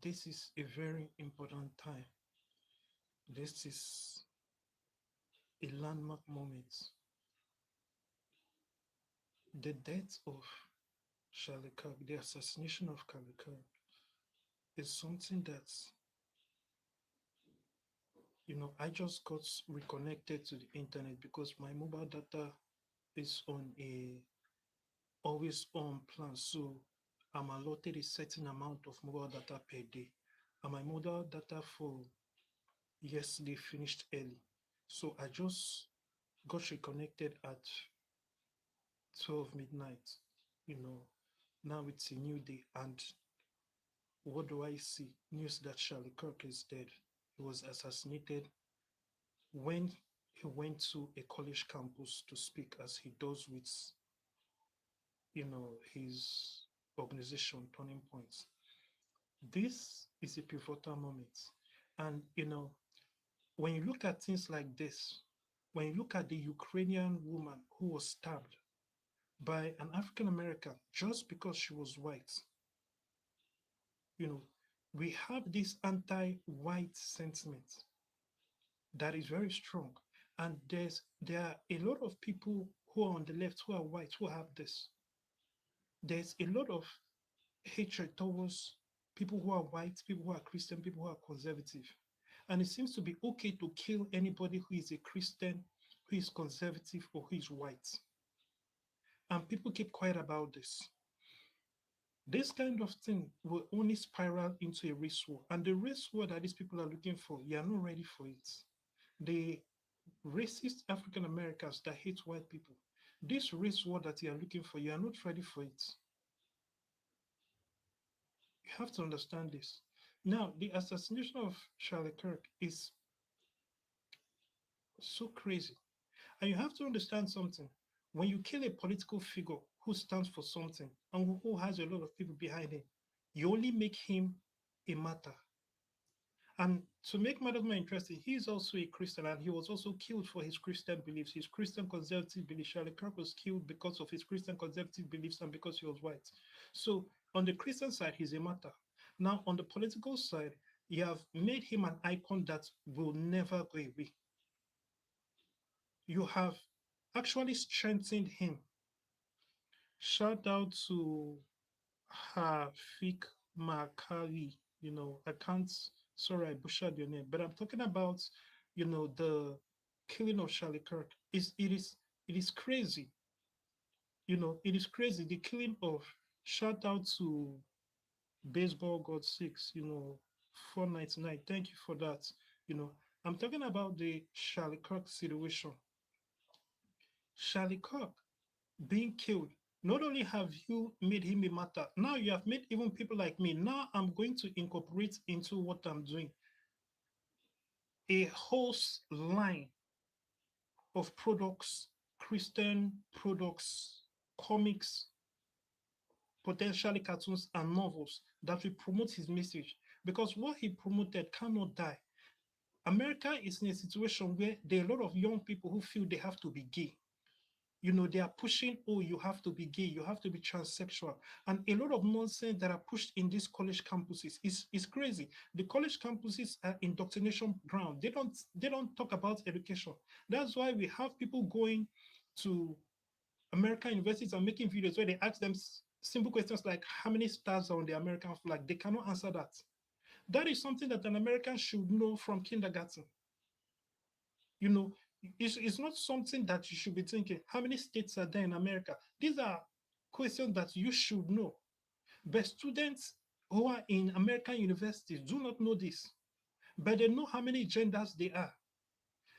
This is a very important time. This is a landmark moment. The death of Charlie Kirk, the assassination of Charlie Kirk, is something that, I just got reconnected to the internet because my mobile data is on a always on plan. So I'm allotted a certain amount of mobile data per day. And my mobile data for yesterday finished early. So I just got reconnected at 12 midnight. You know, now it's a new day. And what do I see? News that Charlie Kirk is dead. He was assassinated when he went to a college campus to speak, as he does with, his organization, Turning Points. This is a pivotal moment. And, when you look at things like this, when you look at the Ukrainian woman who was stabbed by an African American just because she was white, you know, we have this anti-white sentiment that is very strong. And there are a lot of people who are on the left who are white who have this. There's a lot of hatred towards people who are white, people who are Christian, people who are conservative. And it seems to be okay to kill anybody who is a Christian, who is conservative, or who is white. And people keep quiet about this. This kind of thing will only spiral into a race war. And the race war that these people are looking for, you are not ready for it. The racist African Americans that hate white people, this race war that you are looking for, you are not ready for it. You have to understand this. Now, the assassination of Charlie Kirk is so crazy. And you have to understand something. When you kill a political figure who stands for something and who has a lot of people behind him, you only make him a martyr. And to make matters more interesting, he is also a Christian and he was also killed for his Christian beliefs, his Christian conservative beliefs. Charlie Kirk was killed because of his Christian conservative beliefs and because he was white. So on the Christian side, he's a martyr. Now, on the political side, you have made him an icon that will never go away. You have actually strengthened him. Shout out to Hafik Makari. I can't, sorry, I butchered your name, but I'm talking about, the killing of Charlie Kirk. It is crazy. It is crazy. The killing of, shout out to Baseball God 6, 499. Thank you for that. I'm talking about the Charlie Kirk situation. Charlie Kirk being killed. Not only have you made him a martyr, now you have made even people like me. Now I'm going to incorporate into what I'm doing a whole line of products, Christian products, comics, potentially cartoons and novels that will promote his message. Because what he promoted cannot die. America is in a situation where there are a lot of young people who feel they have to be gay. They are pushing, oh, you have to be gay, you have to be transsexual. And a lot of nonsense that are pushed in these college campuses is crazy. The college campuses are indoctrination ground. They don't talk about education. That's why we have people going to American universities and making videos where they ask them simple questions like how many stars are on the American flag. They cannot answer that. That is something that an American should know from kindergarten. You know, it's not something that you should be thinking, how many states are there in America? These are questions that you should know. But students who are in American universities do not know this, but they know how many genders they are.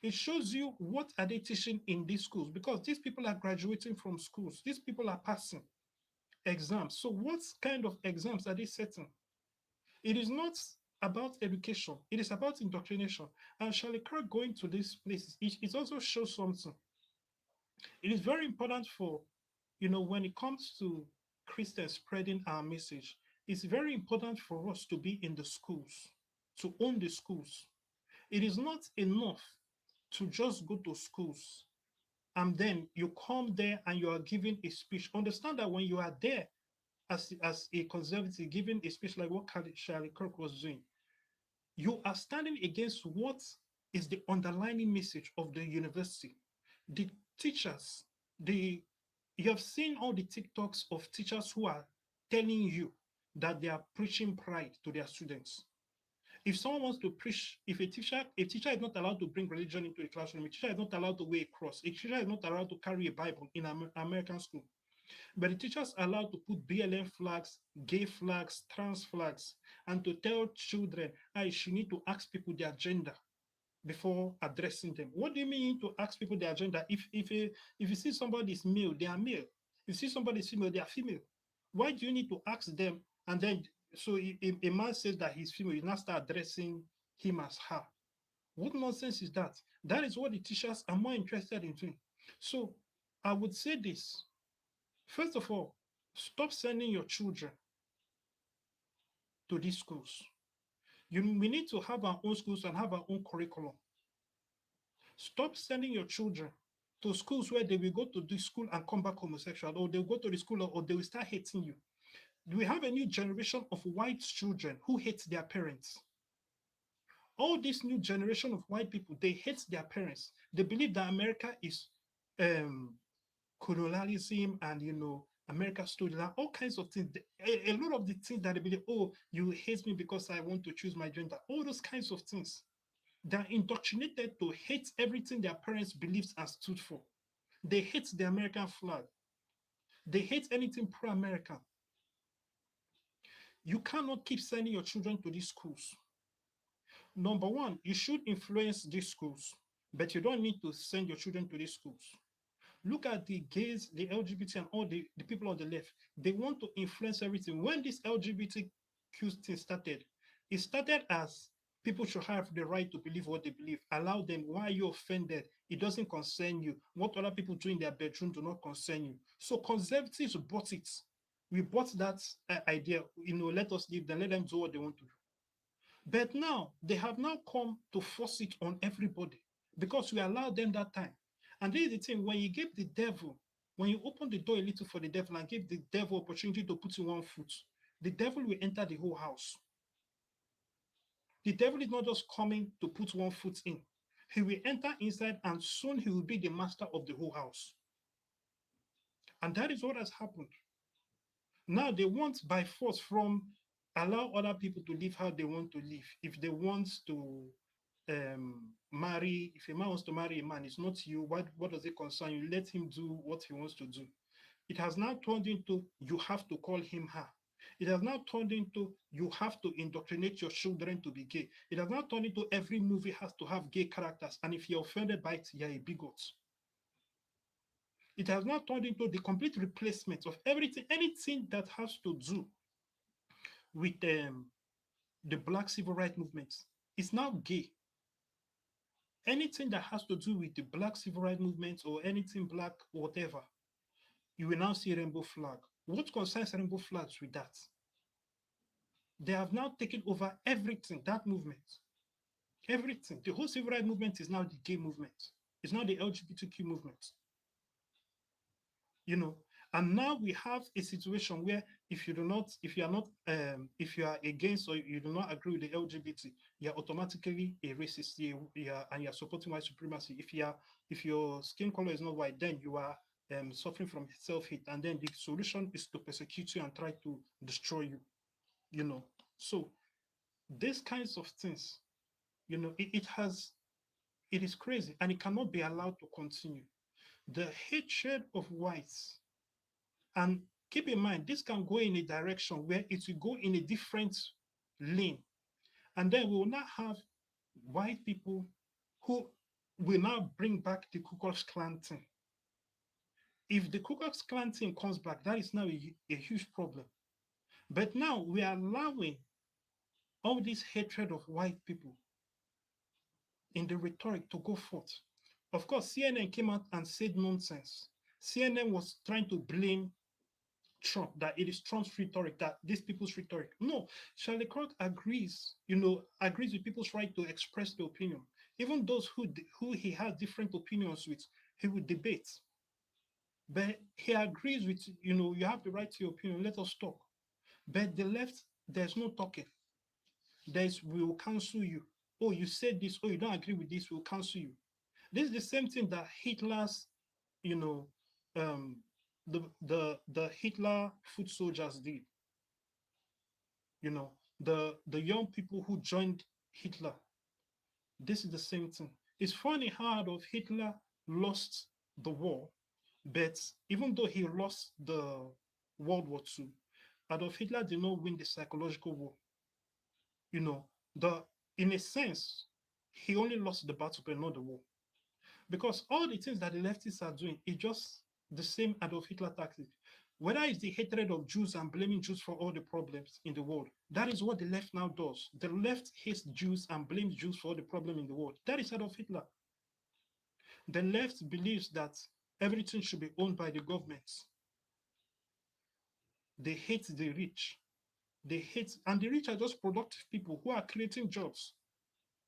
It shows you what are they teaching in these schools, because these people are graduating from schools. These people are passing exams. So what kind of exams are they setting? It is not about education. It is about indoctrination. And Charlie Kirk going to these places, it also shows something. It is very important for, when it comes to Christians spreading our message, it's very important for us to be in the schools, to own the schools. It is not enough to just go to schools and then you come there and you are giving a speech. Understand that when you are there as a conservative, giving a speech like what Charlie Kirk was doing, you are standing against what is the underlying message of the university. The teachers, the you have seen all the TikToks of teachers who are telling you that they are preaching pride to their students. If someone wants to preach, if a teacher is not allowed to bring religion into the classroom, a teacher is not allowed to wear a cross, a teacher is not allowed to carry a Bible in American school. But the teachers are allowed to put BLM flags, gay flags, trans flags, and to tell children, I should need to ask people their gender before addressing them. What do you mean to ask people their gender? If you see somebody is male, they are male. If you see somebody is female, they are female. Why do you need to ask them? And then, so if a man says that he's female, you now start addressing him as her. What nonsense is that? That is what the teachers are more interested in doing. So I would say this. First of all, stop sending your children to these schools. We need to have our own schools and have our own curriculum. Stop sending your children to schools where they will go to the school and come back homosexual, or they'll go to the school or they will start hating you. We have a new generation of white children who hate their parents. All this new generation of white people, they hate their parents. They believe that America is um, colonialism and America stole that, all kinds of things. A lot of the things that they believe, oh, you hate me because I want to choose my gender, all those kinds of things. They're indoctrinated to hate everything their parents believed and stood for. They hate the American flag. They hate anything pro-American. You cannot keep sending your children to these schools. Number one, you should influence these schools, but you don't need to send your children to these schools. Look at the gays, the LGBT, and all the people on the left. They want to influence everything. When this LGBTQ thing started, it started as people should have the right to believe what they believe. Allow them. Why are you offended? It doesn't concern you. What other people do in their bedroom do not concern you. So conservatives bought it. We bought that idea. Let us leave them. Let them do what they want to do. But now they have now come to force it on everybody because we allowed them that time. And this is the thing, when you give the devil, when you open the door a little for the devil and give the devil opportunity to put in one foot, the devil will enter the whole house. The devil is not just coming to put one foot in. He will enter inside and soon he will be the master of the whole house. And that is what has happened. Now they want by force from allow other people to live how they want to live. If they want to marry, if a man wants to marry a man, it's not you. What does it concern you? Let him do what he wants to do. It has now turned into you have to call him her. It has now turned into you have to indoctrinate your children to be gay. It has now turned into every movie has to have gay characters. And if you're offended by it, you're a bigot. It has now turned into the complete replacement of everything, anything that has to do with the Black civil rights movement. It's now gay. Anything that has to do with the Black civil rights movement or anything black, whatever, you will now see rainbow flag. What concerns rainbow flags with that? They have now taken over everything, that movement. Everything. The whole civil rights movement is now the gay movement. It's now the LGBTQ movement. And now we have a situation where if you are against or you do not agree with the LGBT, you're automatically a racist, and you're supporting white supremacy. If your skin color is not white, then you are suffering from self-hate, and then the solution is to persecute you and try to destroy you. So these kinds of things, it is crazy, and it cannot be allowed to continue. The hatred of whites, and keep in mind, this can go in a direction where it will go in a different lane. And then we will not have white people who will now bring back the Ku Klux Klan thing. If the Ku Klux Klan thing comes back, that is now a huge problem. But now we are allowing all this hatred of white people in the rhetoric to go forth. Of course, CNN came out and said nonsense. CNN was trying to blame Trump, that it is Trump's rhetoric, that these people's rhetoric. No, Charlie Kirk agrees with people's right to express their opinion. Even those who he has different opinions with, he will debate. But he agrees with, you have the right to your opinion, let us talk. But the left, there's no talking. There's we will cancel you. Oh, you said this. Oh, you don't agree with this. We'll cancel you. This is the same thing that Hitler's, you know, um, the Hitler foot soldiers did. You know, the young people who joined Hitler. This is the same thing. It's funny how Adolf Hitler lost the war, but even though he lost the World War II, Adolf Hitler did not win the psychological war. You know, the in a sense, he only lost the battle, but not the war. Because all the things that the leftists are doing is just the same Adolf Hitler tactic. Whether it's the hatred of Jews and blaming Jews for all the problems in the world, that is what the left now does. The left hates Jews and blames Jews for all the problem in the world. That is Adolf Hitler. The left believes that everything should be owned by the government. They hate the rich. They hate, and the rich are just productive people who are creating jobs.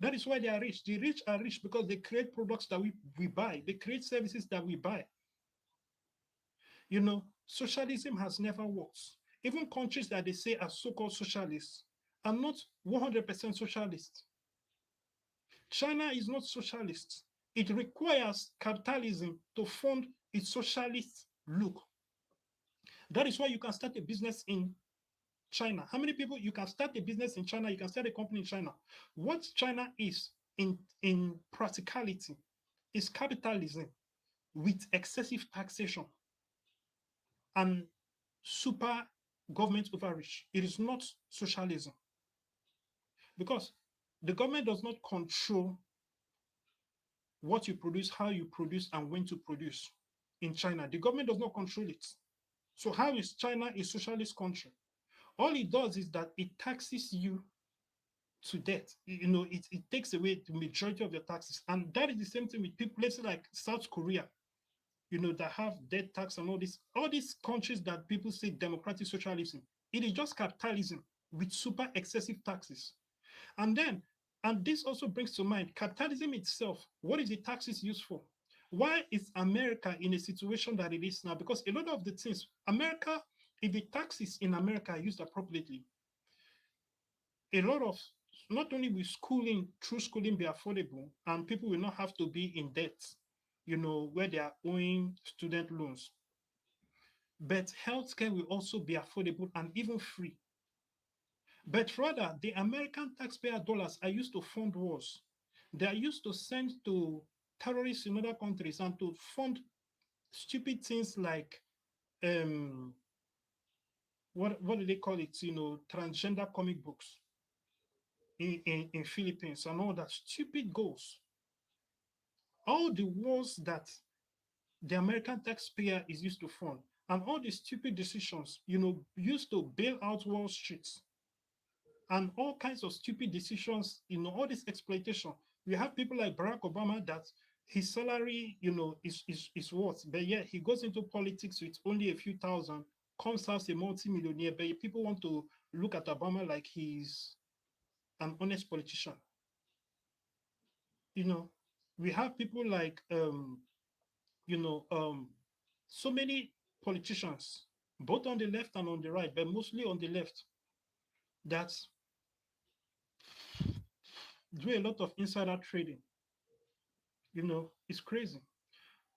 That is why they are rich. The rich are rich because they create products that we buy. They create services that we buy. You know, socialism has never worked. Even countries that they say are so-called socialists are not 100% socialist. China is not socialist. It requires capitalism to fund its socialist look. That is why you can start a business in China. How many people you can start a business in China? You can start a company in China. What China is in practicality is capitalism with excessive taxation and super government overreach. It is not socialism because the government does not control what you produce, how you produce, and when to produce in China. The government does not control it. So how is China a socialist country? All it does is that it taxes you to death. You know, it takes away the majority of your taxes. And that is the same thing with people, places like South Korea, you know, that have death tax and all these countries that people say democratic socialism. It is just capitalism with super excessive taxes. And then, and this also brings to mind capitalism itself. What is the taxes used for? Why is America in a situation that it is now? Because a lot of the things, America, if the taxes in America are used appropriately, a lot of not only will schooling, true schooling be affordable, and people will not have to be in debt, you know, where they are owing student loans, but healthcare will also be affordable and even free. But rather, the American taxpayer dollars are used to fund wars. They are used to send to terrorists in other countries and to fund stupid things like what do they call it? You know, transgender comic books in Philippines and all that stupid goals. All the wars that the American taxpayer is used to fund and all the stupid decisions, you know, used to bail out Wall Street and all kinds of stupid decisions, you know, all this exploitation. We have people like Barack Obama that his salary, you know, is what, but yet he goes into politics with only a few thousand, comes out a multi-millionaire, but people want to look at Obama like he's an honest politician. You know, we have people like you know, so many politicians, both on the left and on the right, but mostly on the left, that do a lot of insider trading. You know, it's crazy.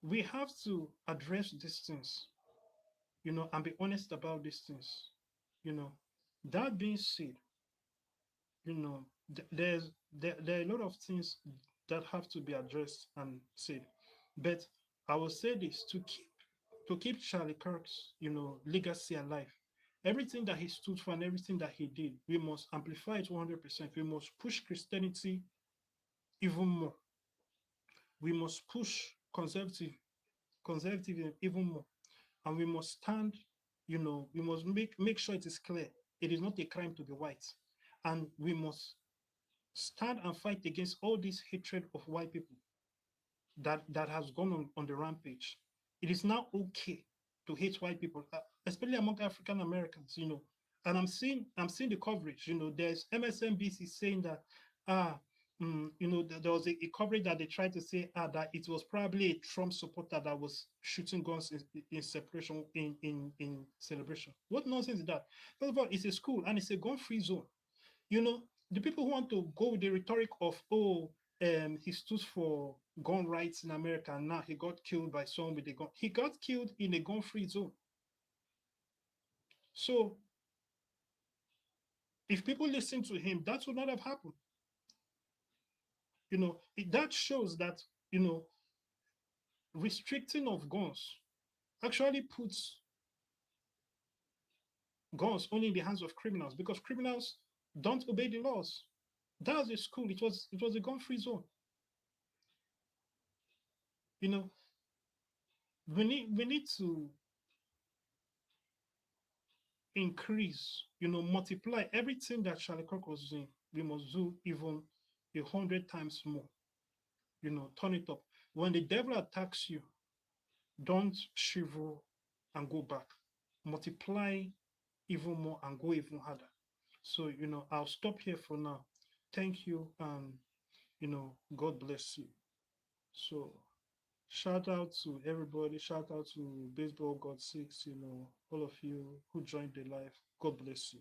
We have to address these things, you know, and be honest about these things. You know, that being said, you know, there are a lot of things that have to be addressed and said. But I will say this to keep Charlie Kirk's, you know, legacy alive. Everything that he stood for and everything that he did, we must amplify it 100%. We must push Christianity even more. We must push conservative even more. And we must stand, you know, we must make sure it is clear. It is not a crime to be white. And we must stand and fight against all this hatred of white people that has gone on the rampage. It is now okay to hate white people, especially among African Americans, you know. And I'm seeing the coverage, you know, there's MSNBC saying that, ah, there was a coverage that they tried to say that it was probably a Trump supporter that was shooting guns in separation in celebration. What nonsense is that? First of all, it's a school and it's a gun-free zone. The people who want to go with the rhetoric of, oh, he stood for gun rights in America and now he got killed by someone with a gun. He got killed in a gun-free zone. So if people listen to him, that would not have happened. That shows that, restricting of guns actually puts guns only in the hands of criminals because criminals don't obey the laws. That was a school. It was a gun-free zone. You know, we need to increase, multiply everything that Charlie Kirk was doing. We must do even 100 times more. Turn it up. When the devil attacks you, don't shiver and go back. Multiply even more and go even harder. So, I'll stop here for now. Thank you, and God bless you. So, shout out to everybody. Shout out to Baseball God 6, all of you who joined the live. God bless you.